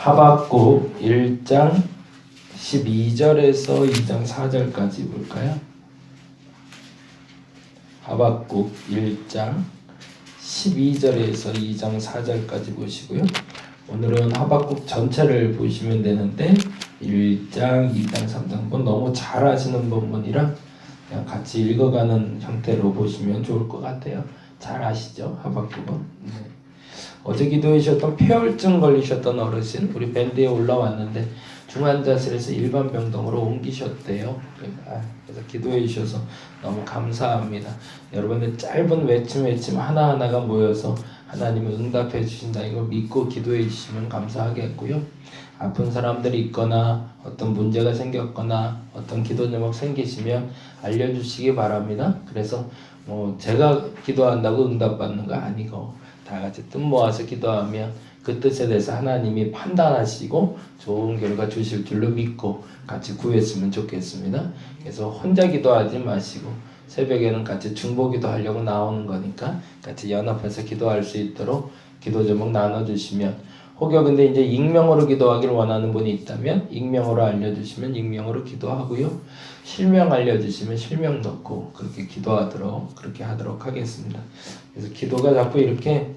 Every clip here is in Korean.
하박국 1장 12절에서 2장 4절까지 볼까요? 하박국 1장 12절에서 2장 4절까지 보시고요. 오늘은 하박국 전체를 보시면 되는데 1장, 2장, 3장 너무 잘 아시는 본문이라 그냥 같이 읽어가는 형태로 보시면 좋을 것 같아요. 잘 아시죠? 하박국은. 네. 어제 기도해 주셨던 폐혈증 걸리셨던 어르신 우리 밴드에 올라왔는데 중환자실에서 일반 병동으로 옮기셨대요. 그래서 기도해 주셔서 너무 감사합니다. 여러분의 짧은 외침 하나하나가 모여서 하나님이 응답해 주신다. 이걸 믿고 기도해 주시면 감사하겠고요. 아픈 사람들이 있거나 어떤 문제가 생겼거나 어떤 기도 제목 생기시면 알려주시기 바랍니다. 그래서 제가 기도한다고 응답받는 거 아니고 다 같이 뜻 모아서 기도하면 그 뜻에 대해서 하나님이 판단하시고 좋은 결과 주실 줄로 믿고 같이 구했으면 좋겠습니다. 그래서 혼자 기도하지 마시고 새벽에는 같이 중보기도 하려고 나오는 거니까 같이 연합해서 기도할 수 있도록 기도 제목 나눠주시면 혹여 근데 이제 익명으로 기도하기를 원하는 분이 있다면 익명으로 알려주시면 익명으로 기도하고요. 실명 알려주시면 실명 넣고 그렇게 기도하도록 그렇게 하도록 하겠습니다. 그래서 기도가 자꾸 이렇게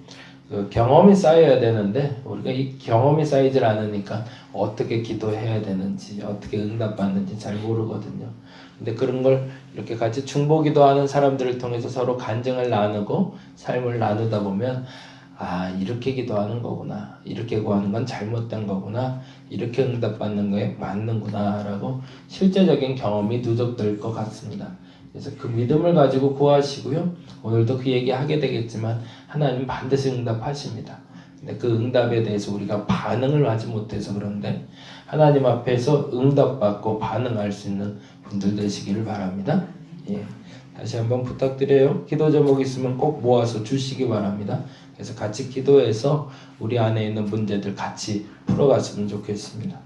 경험이 쌓여야 되는데 우리가 이 경험이 쌓이질 않으니까 어떻게 기도해야 되는지 어떻게 응답받는지 잘 모르거든요. 근데 그런 걸 이렇게 같이 중보기도하는 사람들을 통해서 서로 간증을 나누고 삶을 나누다 보면 이렇게 기도하는 거구나, 이렇게 구하는 건 잘못된 거구나, 이렇게 응답받는 거에 맞는구나 라고 실제적인 경험이 누적될 것 같습니다. 그래서 그 믿음을 가지고 구하시고요. 오늘도 그 얘기 하게 되겠지만 하나님 반드시 응답하십니다. 근데 그 응답에 대해서 우리가 반응을 하지 못해서 그런데 하나님 앞에서 응답받고 반응할 수 있는 분들 되시기를 바랍니다. 예. 다시 한번 부탁드려요. 기도 제목 있으면 꼭 모아서 주시기 바랍니다. 그래서 같이 기도해서 우리 안에 있는 문제들 같이 풀어갔으면 좋겠습니다.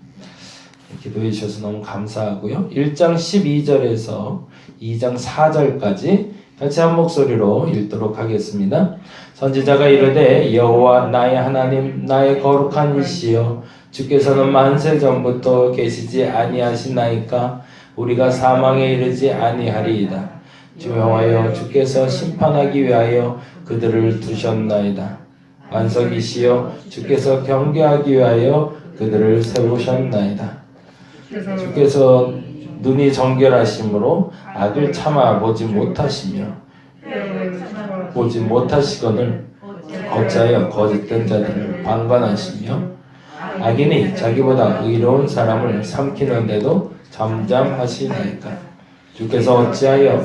기도해 주셔서 너무 감사하고요. 1장 12절에서 2장 4절까지 같이 한 목소리로 읽도록 하겠습니다. 선지자가 이르되 여호와 나의 하나님 나의 거룩한 이시여 주께서는 만세 전부터 계시지 아니하시나이까 우리가 사망에 이르지 아니하리이다. 주 여호와여 주께서 심판하기 위하여 그들을 두셨나이다. 반석이시여 주께서 경계하기 위하여 그들을 세우셨나이다. 주께서 눈이 정결하심으로 악을 참아 보지 못하시거늘 어찌하여 거짓된 자들을 방관하시며 악인이 자기보다 의로운 사람을 삼키는데도 잠잠하시나이까. 주께서 어찌하여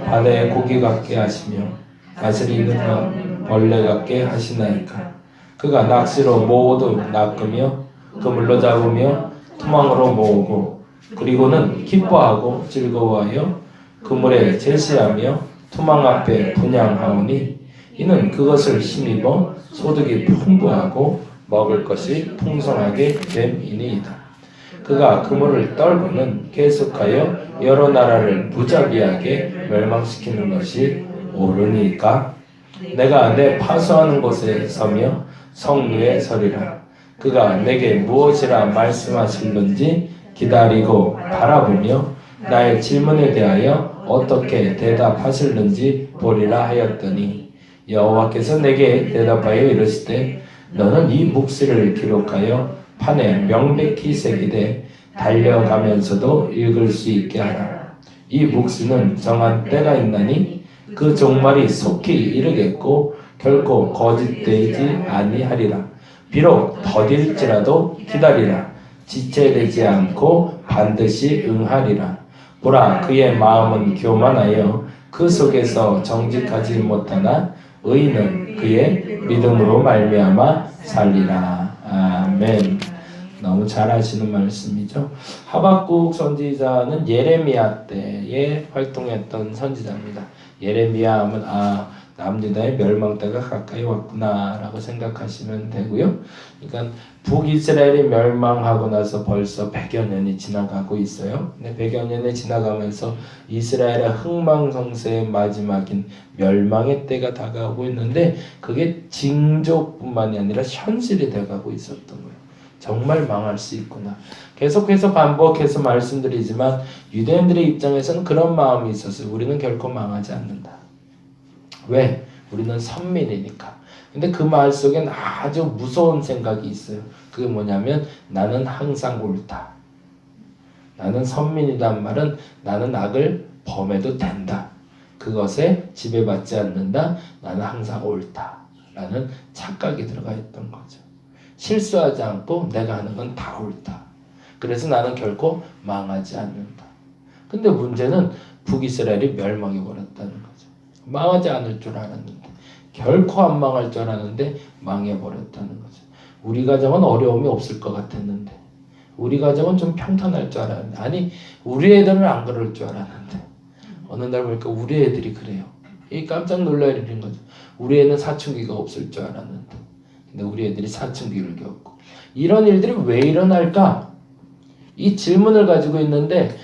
바다의 고기 같게 하시며 다스리는 벌레 같게 하시나이까. 그가 낚시로 모두 낚으며 그물로 잡으며 투망으로 모으고 그리고는 기뻐하고 즐거워하여 그물에 제시하며 투망 앞에 분향하오니 이는 그것을 힘입어 소득이 풍부하고 먹을 것이 풍성하게 됨이니이다. 그가 그물을 떨고는 계속하여 여러 나라를 무자비하게 멸망시키는 것이 옳으니까 내가 내 파수하는 곳에 서며 성루에 서리라. 그가 내게 무엇이라 말씀하실는지 기다리고 바라보며 나의 질문에 대하여 어떻게 대답하실는지 보리라 하였더니 여호와께서 내게 대답하여 이르시되 너는 이 묵시를 기록하여 판에 명백히 새기되 달려가면서도 읽을 수 있게 하라. 이 묵시는 정한 때가 있나니 그 종말이 속히 이르겠고 결코 거짓되지 아니하리라. 비록 더딜지라도 기다리라. 지체되지 않고 반드시 응하리라. 보라 그의 마음은 교만하여 그 속에서 정직하지 못하나 의인은 그의 믿음으로 말미암아 살리라. 아멘. 너무 잘 아시는 말씀이죠. 하박국 선지자는 예레미야 때에 활동했던 선지자입니다. 예레미야 하면 남유다의 멸망 때가 가까이 왔구나 라고 생각하시면 되고요. 그러니까 북이스라엘이 멸망하고 나서 벌써 100여 년이 지나가고 있어요. 근데 100여 년이 지나가면서 이스라엘의 흥망성쇠의 마지막인 멸망의 때가 다가오고 있는데 그게 징조뿐만이 아니라 현실이 돼가고 있었던 거예요. 정말 망할 수 있구나. 계속해서 반복해서 말씀드리지만 유대인들의 입장에서는 그런 마음이 있었어요. 우리는 결코 망하지 않는다. 왜? 우리는 선민이니까. 근데 그 말 속엔 아주 무서운 생각이 있어요. 그게 뭐냐면 나는 항상 옳다. 나는 선민이란 말은 나는 악을 범해도 된다. 그것에 지배받지 않는다. 나는 항상 옳다. 라는 착각이 들어가 있던 거죠. 실수하지 않고 내가 하는 건 다 옳다. 그래서 나는 결코 망하지 않는다. 근데 문제는 북이스라엘이 멸망해 버렸다는 거죠. 망하지 않을 줄 알았는데 결코 안 망할 줄 알았는데 망해버렸다는 거죠. 우리 가정은 어려움이 없을 것 같았는데 우리 가정은 좀 평탄할 줄 알았는데 아니 우리 애들은 안 그럴 줄 알았는데 어느 날 보니까 우리 애들이 그래요. 이 깜짝 놀랄 일인 거죠. 우리 애는 사춘기가 없을 줄 알았는데 근데 우리 애들이 사춘기를 겪고 이런 일들이 왜 일어날까? 이 질문을 가지고 있는데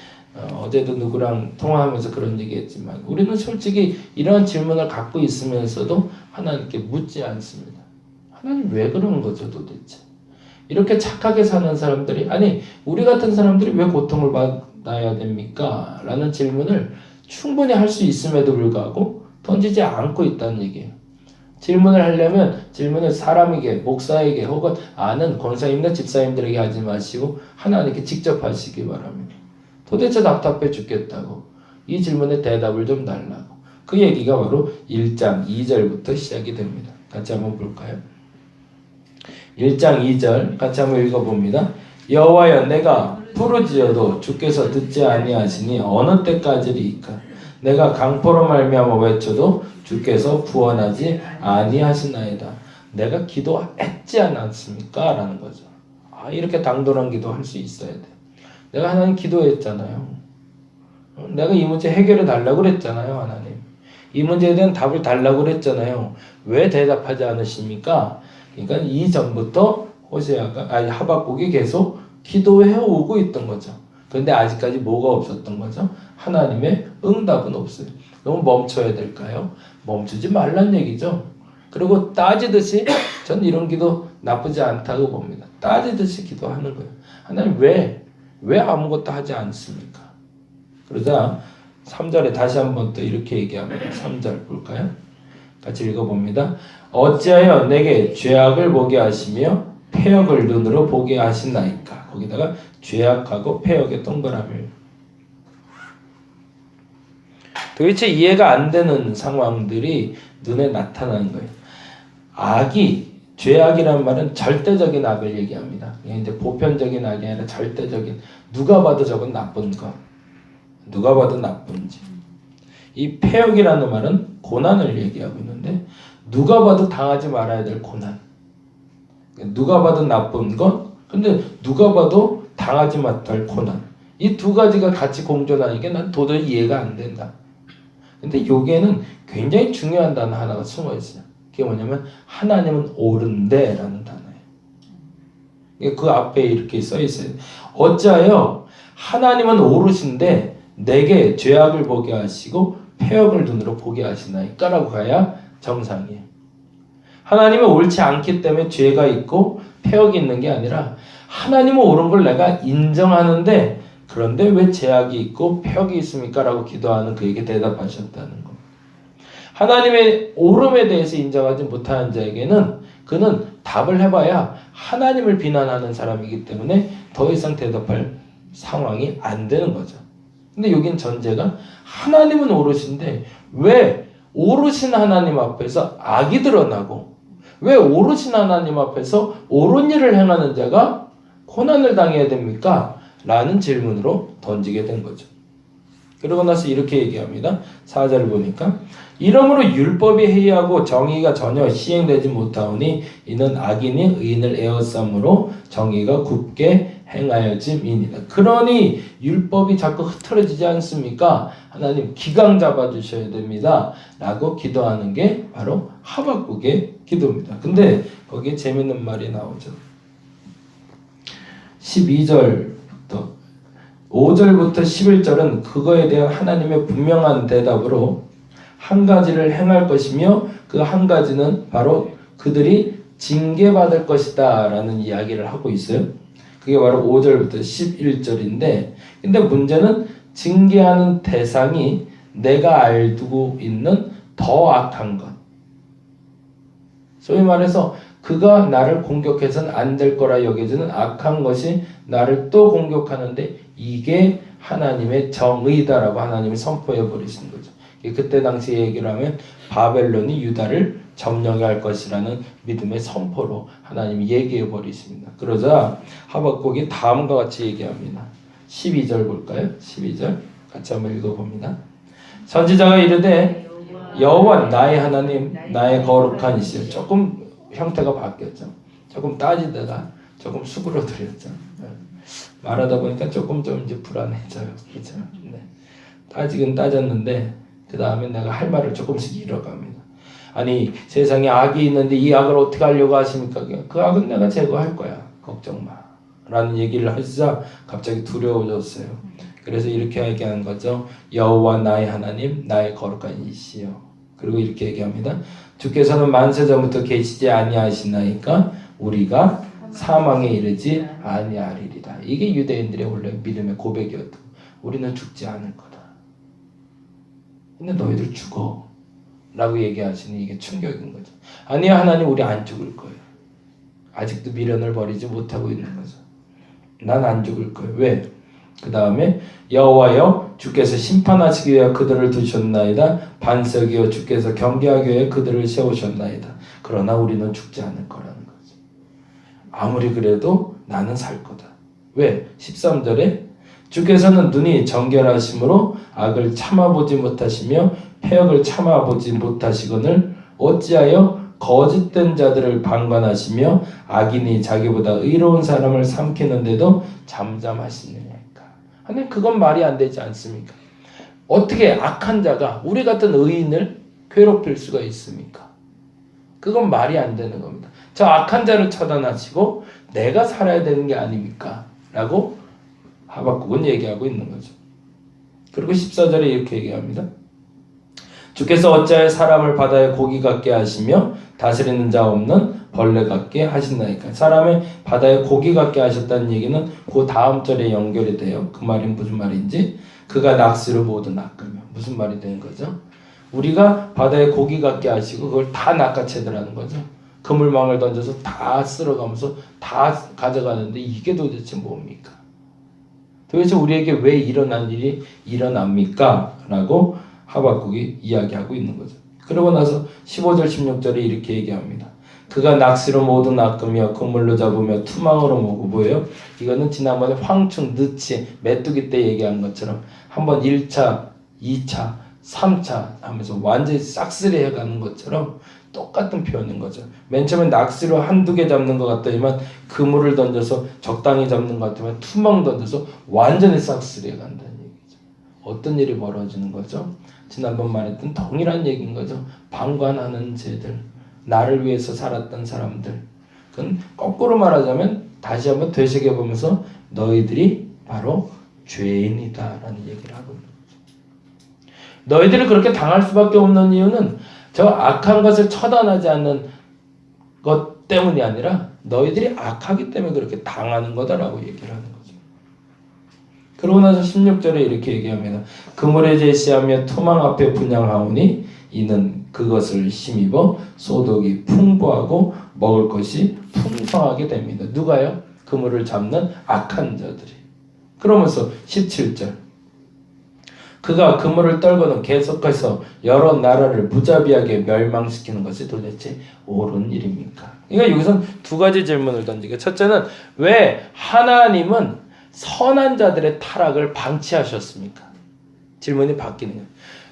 어제도 누구랑 통화하면서 그런 얘기했지만 우리는 솔직히 이런 질문을 갖고 있으면서도 하나님께 묻지 않습니다. 하나님 왜 그런 거죠 도대체? 이렇게 착하게 사는 사람들이 아니 우리 같은 사람들이 왜 고통을 받아야 됩니까? 라는 질문을 충분히 할 수 있음에도 불구하고 던지지 않고 있다는 얘기예요. 질문을 하려면 질문을 사람에게 목사에게 혹은 아는 권사님이나 집사님들에게 하지 마시고 하나님께 직접 하시기 바랍니다. 도대체 답답해 죽겠다고 이 질문에 대답을 좀 달라고 그 얘기가 바로 1장 2절부터 시작이 됩니다. 같이 한번 볼까요? 1장 2절 같이 한번 읽어봅니다. 여호와여 내가 부르짖어도 주께서 듣지 아니하시니 어느 때까지리이까 내가 강포로 말미암아 외쳐도 주께서 구원하지 아니하시나이다. 내가 기도했지 않았습니까? 라는 거죠. 이렇게 당돌한 기도할 수 있어야 돼. 내가 하나님 기도했잖아요. 내가 이 문제 해결해 달라고 그랬잖아요. 하나님. 이 문제에 대한 답을 달라고 그랬잖아요. 왜 대답하지 않으십니까? 그러니까 이전부터 하박국이 계속 기도해 오고 있던 거죠. 그런데 아직까지 뭐가 없었던 거죠? 하나님의 응답은 없어요. 너무 멈춰야 될까요? 멈추지 말란 얘기죠. 그리고 따지듯이 전 이런 기도 나쁘지 않다고 봅니다. 따지듯이 기도하는 거예요. 하나님 왜 아무것도 하지 않습니까? 그러자 3절에 다시 한번 또 이렇게 얘기합니다. 3절 볼까요? 같이 읽어봅니다. 어찌하여 내게 죄악을 보게 하시며 패역을 눈으로 보게 하시나이까. 거기다가 죄악하고 패역의 동그라미를. 도대체 이해가 안 되는 상황들이 눈에 나타나는 거예요. 죄악이란 말은 절대적인 악을 얘기합니다. 이제 보편적인 악이 아니라 절대적인 누가 봐도 저건 나쁜 것. 누가 봐도 나쁜 짓. 이 패역이라는 말은 고난을 얘기하고 있는데 누가 봐도 당하지 말아야 될 고난. 누가 봐도 나쁜 것, 근데 누가 봐도 당하지 못할 고난. 이 두 가지가 같이 공존하는 게 난 도저히 이해가 안 된다. 근데 여기에는 굉장히 중요한 단어 하나가 숨어 있어요. 그게 뭐냐면 하나님은 옳은데 라는 단어예요. 그 앞에 이렇게 써 있어요. 어찌하여 하나님은 옳으신데 내게 죄악을 보게 하시고 패역을 눈으로 보게 하시나이까 라고 가야 정상이에요. 하나님은 옳지 않기 때문에 죄가 있고 패역이 있는 게 아니라 하나님은 옳은 걸 내가 인정하는데 그런데 왜 죄악이 있고 패역이 있습니까? 라고 기도하는 그에게 대답하셨다는 거. 하나님의 옳음에 대해서 인정하지 못하는 자에게는 그는 답을 해봐야 하나님을 비난하는 사람이기 때문에 더 이상 대답할 상황이 안 되는 거죠. 근데 여긴 전제가 하나님은 옳으신데 왜 옳으신 하나님 앞에서 악이 드러나고 왜 옳으신 하나님 앞에서 옳은 일을 행하는 자가 고난을 당해야 됩니까? 라는 질문으로 던지게 된 거죠. 그러고 나서 이렇게 얘기합니다. 4절을 보니까 이러므로 율법이 해이하고 정의가 전혀 시행되지 못하오니 이는 악인이 의인을 에워싸므로 정의가 굽게 행하여짐이니라. 그러니 율법이 자꾸 흐트러지지 않습니까? 하나님 기강 잡아주셔야 됩니다. 라고 기도하는 게 바로 하박국의 기도입니다. 근데 거기에 재밌는 말이 나오죠. 12절부터 5절부터 11절은 그거에 대한 하나님의 분명한 대답으로 한 가지를 행할 것이며 그 한 가지는 바로 그들이 징계받을 것이다 라는 이야기를 하고 있어요. 그게 바로 5절부터 11절인데, 근데 문제는 징계하는 대상이 내가 알고 있는 더 악한 것, 소위 말해서 그가 나를 공격해서는 안 될 거라 여겨지는 악한 것이 나를 또 공격하는데, 이게 하나님의 정의다라고 하나님이 선포해 버리신 거죠. 그때 당시 얘기를 하면 바벨론이 유다를 점령할 것이라는 믿음의 선포로 하나님이 얘기해 버리십니다. 그러자 하박국이 다음과 같이 얘기합니다. 12절 볼까요? 12절 같이 한번 읽어봅니다. 선지자가 이르되 여호와 나의 하나님 나의 거룩한 이시여. 조금 형태가 바뀌었죠. 조금 따지다가 조금 수그러들였죠. 말하다 보니까 조금 좀 이제 불안해져요. 그렇죠? 네. 따지긴 따졌는데 그 다음에 내가 할 말을 조금씩 잃어갑니다. 아니 세상에 악이 있는데 이 악을 어떻게 하려고 하십니까? 그 악은 내가 제거할 거야. 걱정 마. 라는 얘기를 하시자 갑자기 두려워졌어요. 그래서 이렇게 얘기하는 거죠. 여호와 나의 하나님 나의 거룩한 이시여. 그리고 이렇게 얘기합니다. 주께서는 만세 전부터 계시지 아니하시나이까 우리가 사망에 이르지 아니하리이다. 이게 유대인들의 원래 믿음의 고백이었고, 우리는 죽지 않을 거다. 근데 너희들 죽어 라고 얘기하시니 이게 충격인 거죠. 아니야 하나님, 우리 안 죽을 거예요. 아직도 미련을 버리지 못하고 있는 거죠. 난 안 죽을 거예요. 왜? 그 다음에 여호와여 주께서 심판하시기 위하여 그들을 두셨나이다. 반석이여 주께서 경계하기 위하여 그들을 세우셨나이다. 그러나 우리는 죽지 않을 거라는 거죠. 아무리 그래도 나는 살 거다. 왜? 13절에 주께서는 눈이 정결하심으로 악을 참아보지 못하시며 패역을 참아보지 못하시거늘 어찌하여 거짓된 자들을 방관하시며 악인이 자기보다 의로운 사람을 삼키는데도 잠잠하시느냐니까. 하나님, 그건 말이 안 되지 않습니까? 어떻게 악한 자가 우리 같은 의인을 괴롭힐 수가 있습니까? 그건 말이 안 되는 겁니다. 저 악한 자를 처단하시고 내가 살아야 되는 게 아닙니까? 라고 하박국은 얘기하고 있는 거죠. 그리고 14절에 이렇게 얘기합니다. 주께서 어찌하여 사람을 바다에 고기 같게 하시며 다스리는 자 없는 벌레 같게 하신다니까. 사람을 바다에 고기 같게 하셨다는 얘기는 그 다음 절에 연결이 돼요. 그 말이 무슨 말인지. 그가 낚시를 모두 낚으며. 무슨 말이 되는 거죠? 우리가 바다에 고기 같게 하시고 그걸 다 낚아채더라는 거죠. 그물망을 던져서 다 쓸어가면서 다 가져가는데 이게 도대체 뭡니까? 도대체 우리에게 왜 일어난 일이 일어납니까? 라고 하박국이 이야기하고 있는 거죠. 그러고 나서 15절 16절에 이렇게 얘기합니다. 그가 낚시로 모두 낚으며 그물로 잡으며 투망으로 모으고. 뭐예요? 이거는 지난번에 황충, 느치, 메뚜기 때 얘기한 것처럼 한번 1차, 2차, 3차 하면서 완전히 싹쓸이 해가는 것처럼 똑같은 표현인 거죠. 맨 처음에 낚시로 한두 개 잡는 것 같더니만 그물을 던져서 적당히 잡는 것 같으면 투망 던져서 완전히 싹쓸이 해간다는 얘기죠. 어떤 일이 벌어지는 거죠? 지난번 말했던 동일한 얘기인 거죠. 방관하는 죄들, 나를 위해서 살았던 사람들. 그건 거꾸로 말하자면 다시 한번 되새겨보면서 너희들이 바로 죄인이다 라는 얘기를 하고 있는 거죠. 너희들이 그렇게 당할 수밖에 없는 이유는 저 악한 것을 처단하지 않는 것 때문이 아니라 너희들이 악하기 때문에 그렇게 당하는 거다라고 얘기를 하는 거죠. 그러고 나서 16절에 이렇게 얘기합니다. 그물에 제시하며 투망 앞에 분양하오니 이는 그것을 힘입어 소득이 풍부하고 먹을 것이 풍성하게 됩니다. 누가요? 그물을 잡는 악한 자들이. 그러면서 17절 그가 그물을 떨고는 계속해서 여러 나라를 무자비하게 멸망시키는 것이 도대체 옳은 일입니까? 그러니까 여기서는 두 가지 질문을 던지게. 첫째는 왜 하나님은 선한 자들의 타락을 방치하셨습니까? 질문이 바뀌는 거예요.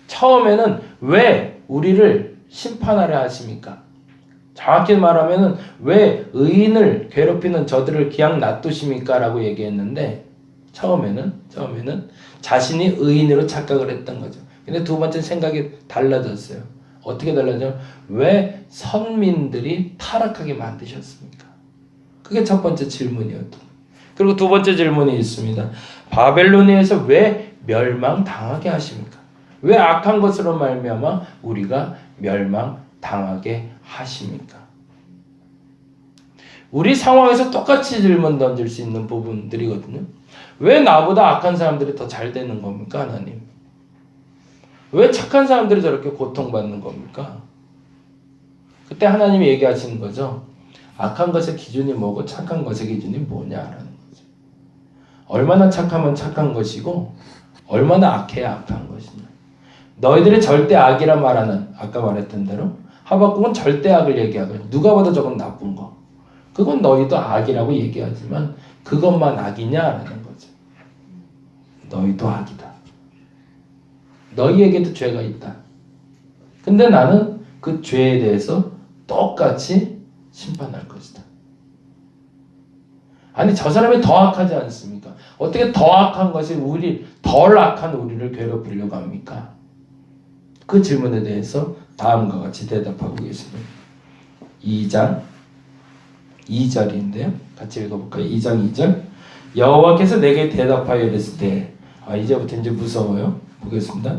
처음에는 왜 우리를 심판하려 하십니까? 정확히 말하면 왜 의인을 괴롭히는 저들을 그냥 놔두십니까? 라고 얘기했는데 처음에는 자신이 의인으로 착각을 했던 거죠. 근데 두 번째 생각이 달라졌어요. 어떻게 달라져요? 왜 선민들이 타락하게 만드셨습니까? 그게 첫 번째 질문이었던 거예요. 그리고 두 번째 질문이 있습니다. 바벨론에서 왜 멸망당하게 하십니까? 왜 악한 것으로 말미암아 우리가 멸망당하게 하십니까? 우리 상황에서 똑같이 질문 던질 수 있는 부분들이거든요. 왜 나보다 악한 사람들이 더 잘 되는 겁니까, 하나님? 왜 착한 사람들이 저렇게 고통받는 겁니까? 그때 하나님이 얘기하시는 거죠. 악한 것의 기준이 뭐고 착한 것의 기준이 뭐냐라는 거죠. 얼마나 착하면 착한 것이고 얼마나 악해야 악한 것이냐. 너희들이 절대 악이라 말하는, 아까 말했던 대로 하박국은 절대 악을 얘기하거든요. 누가 봐도 저건 나쁜 거. 그건 너희도 악이라고 얘기하지만 그것만 악이냐라는 거죠. 너희도 악이다. 너희에게도 죄가 있다. 근데 나는 그 죄에 대해서 똑같이 심판할 것이다. 아니 저 사람이 더 악하지 않습니까? 어떻게 더 악한 것이 덜 악한 우리를 괴롭히려고 합니까? 그 질문에 대해서 다음과 같이 대답하고 계십니다. 2장 2절인데요. 같이 읽어볼까요? 2장 2절. 여호와께서 내게 대답하여 이르실 때, 이제부터 이제 무서워요. 보겠습니다.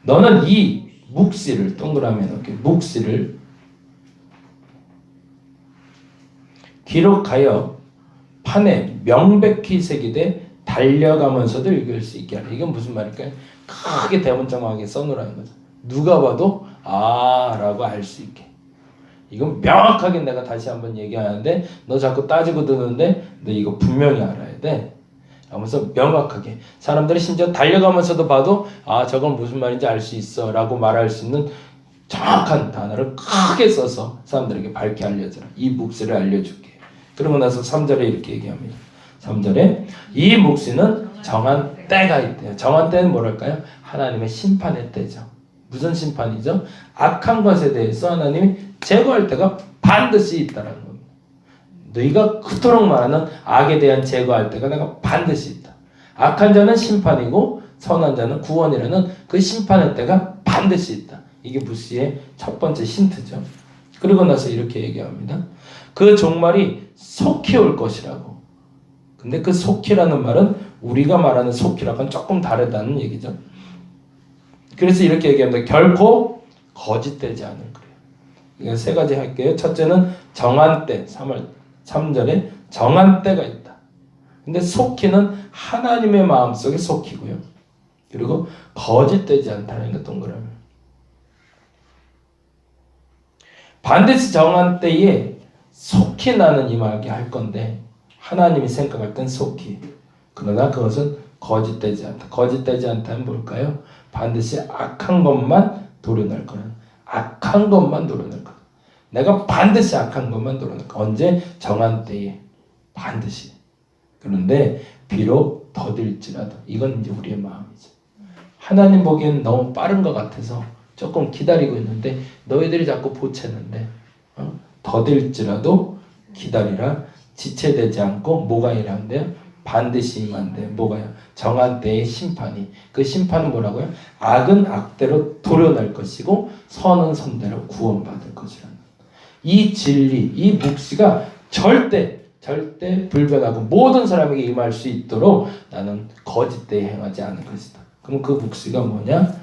너는 이 묵시를 동그라미 넣게 묵시를 기록하여 판에 명백히 새기되 달려가면서도 읽을 수 있게 하라. 이건 무슨 말일까요? 크게 대문짝하게 써놓으라는 거죠. 누가 봐도 라고 알 수 있게. 이건 명확하게 내가 다시 한번 얘기하는데 너 자꾸 따지고 드는데 너 이거 분명히 알아야 돼. 하면서 명확하게 사람들이 심지어 달려가면서도 봐도 저건 무슨 말인지 알 수 있어 라고 말할 수 있는 정확한 단어를 크게 써서 사람들에게 밝게 알려줘라. 이 묵시를 알려줄게. 그러고 나서 3절에 이렇게 얘기합니다. 3절에 이 묵시는 정한 때가 있대요. 정한 때는 뭐랄까요? 하나님의 심판의 때죠. 무슨 심판이죠? 악한 것에 대해서 하나님이 제거할 때가 반드시 있다는 겁니다. 너희가 그토록 말하는 악에 대한 제거할 때가 내가 반드시 있다. 악한 자는 심판이고 선한 자는 구원이라는 그 심판의 때가 반드시 있다. 이게 묵시의 첫 번째 힌트죠. 그러고 나서 이렇게 얘기합니다. 그 종말이 속히 올 것이라고. 근데 그 속히라는 말은 우리가 말하는 속히랑은 조금 다르다는 얘기죠. 그래서 이렇게 얘기합니다. 결코 거짓되지 않을 거예요. 이거 세 가지 할게요. 첫째는 정한 때, 3절에 정한 때가 있다. 근데 속히는 하나님의 마음속에 속히고요. 그리고 거짓되지 않다는 게 동그라미. 반드시 정한 때에 속히 나는 임하게 할 건데 하나님이 생각할 땐 속히. 그러나 그것은 거짓되지 않다. 거짓되지 않다는 뭘까요? 반드시 악한 것만 도려낼 거야. 악한 것만 도려낼 거야. 내가 반드시 악한 것만 도려낼 거야. 언제? 정한 때에. 반드시. 그런데 비록 더딜지라도 이건 이제 우리의 마음이죠. 하나님 보기엔 너무 빠른 것 같아서 조금 기다리고 있는데 너희들이 자꾸 보채는데 더딜지라도 기다리라. 지체되지 않고 뭐가 일한대요? 반드시 임한대. 뭐가요? 정한 때의 심판이. 그 심판은 뭐라고요? 악은 악대로 도려낼 것이고 선은 선대로 구원받을 것이라는. 이 진리, 이 묵시가 절대 불변하고 모든 사람에게 임할 수 있도록 나는 거짓되이 행하지 않을 것이다. 그럼 그 묵시가 뭐냐?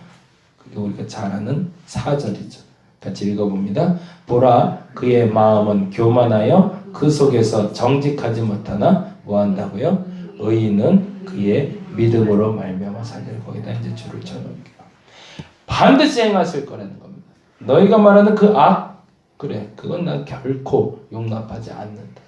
그게 우리가 잘 아는 4절이죠. 같이 읽어봅니다. 보라, 그의 마음은 교만하여 그 속에서 정직하지 못하나 뭐한다고요? 의인은 그의 믿음으로 말미암아 살리라. 거기다 이제 줄을 쳐놓을게요. 반드시 행하실 거라는 겁니다. 너희가 말하는 그 악, 그래, 그건 난 결코 용납하지 않는다.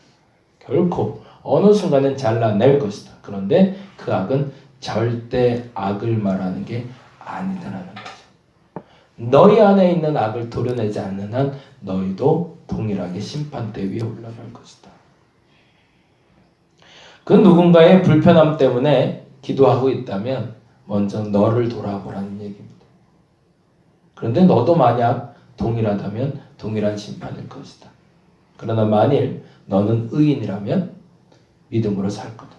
결코 어느 순간엔 잘라낼 것이다. 그런데 그 악은 절대 악을 말하는 게 아니다라는 거죠. 너희 안에 있는 악을 도려내지 않는 한 너희도 동일하게 심판대 위에 올라갈 것이다. 그 누군가의 불편함 때문에 기도하고 있다면 먼저 너를 돌아보라는 얘기입니다. 그런데 너도 만약 동일하다면 동일한 심판일 것이다. 그러나 만일 너는 의인이라면 믿음으로 살 거다.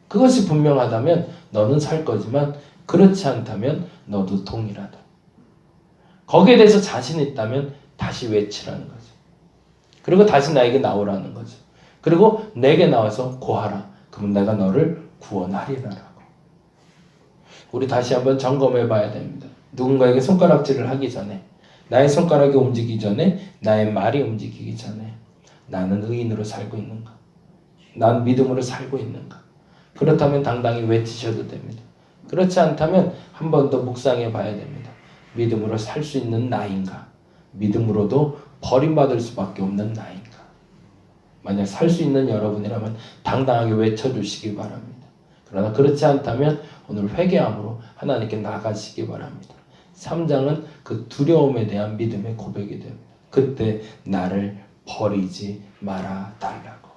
그것이 분명하다면 너는 살 거지만 그렇지 않다면 너도 동일하다. 거기에 대해서 자신 있다면 다시 외치라는 거죠. 그리고 다시 나에게 나오라는 거죠. 그리고 내게 나와서 고하라. 그럼 내가 너를 구원하리라라고. 우리 다시 한번 점검해 봐야 됩니다. 누군가에게 손가락질을 하기 전에, 나의 손가락이 움직이기 전에, 나의 말이 움직이기 전에 나는 의인으로 살고 있는가? 난 믿음으로 살고 있는가? 그렇다면 당당히 외치셔도 됩니다. 그렇지 않다면 한 번 더 묵상해 봐야 됩니다. 믿음으로 살 수 있는 나인가? 믿음으로도 버림받을 수밖에 없는 나인가? 만약 살 수 있는 여러분이라면 당당하게 외쳐주시기 바랍니다. 그러나 그렇지 않다면 오늘 회개함으로 하나님께 나가시기 바랍니다. 3장은 그 두려움에 대한 믿음의 고백이 됩니다. 그때 나를 버리지 말아 달라고.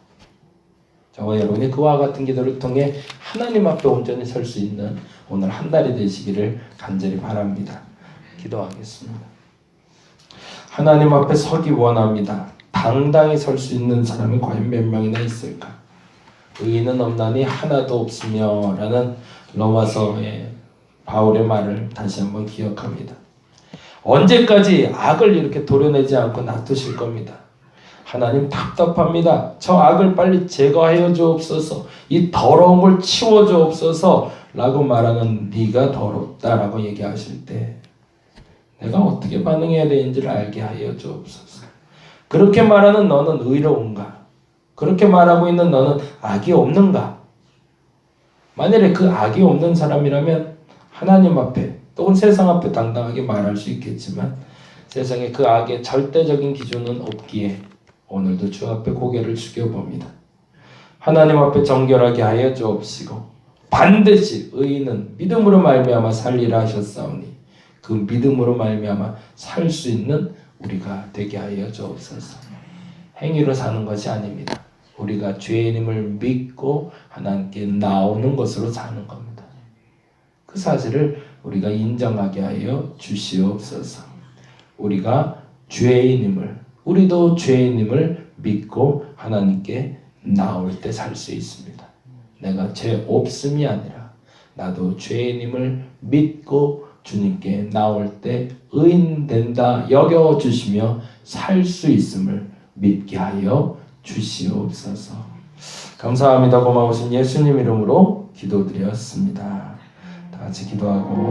저와 여러분이 그와 같은 기도를 통해 하나님 앞에 온전히 설 수 있는 오늘 한 달이 되시기를 간절히 바랍니다. 기도하겠습니다. 하나님 앞에 서기 원합니다. 당당히 설 수 있는 사람이 과연 몇 명이나 있을까? 의인은 없나니 하나도 없으며 라는 로마서의 바울의 말을 다시 한번 기억합니다. 언제까지 악을 이렇게 도려내지 않고 놔두실 겁니다. 하나님 답답합니다. 저 악을 빨리 제거하여 주옵소서. 이 더러운 걸 치워 주옵소서 라고 말하는 네가 더럽다라고 얘기하실 때 내가 어떻게 반응해야 되는지를 알게 하여 주옵소서. 그렇게 말하는 너는 의로운가? 그렇게 말하고 있는 너는 악이 없는가? 만약에 그 악이 없는 사람이라면 하나님 앞에 또는 세상 앞에 당당하게 말할 수 있겠지만 세상에 그 악의 절대적인 기준은 없기에 오늘도 주 앞에 고개를 숙여봅니다. 하나님 앞에 정결하게 하여 주옵시고 반드시 의인은 믿음으로 말미암아 살리라 하셨사오니 그 믿음으로 말미암아 살 수 있는 우리가 되게 하여 주옵소서. 행위로 사는 것이 아닙니다. 우리가 죄인임을 믿고 하나님께 나오는 것으로 사는 겁니다. 그 사실을 우리가 인정하게 하여 주시옵소서. 우리가 죄인임을 우리도 죄인임을 믿고 하나님께 나올 때 살 수 있습니다. 내가 죄 없음이 아니라 나도 죄인임을 믿고 주님께 나올 때 의인 된다 여겨주시며 살 수 있음을 믿게 하여 주시옵소서. 감사합니다. 고마우신 예수님 이름으로 기도드렸습니다. 다 같이 기도하고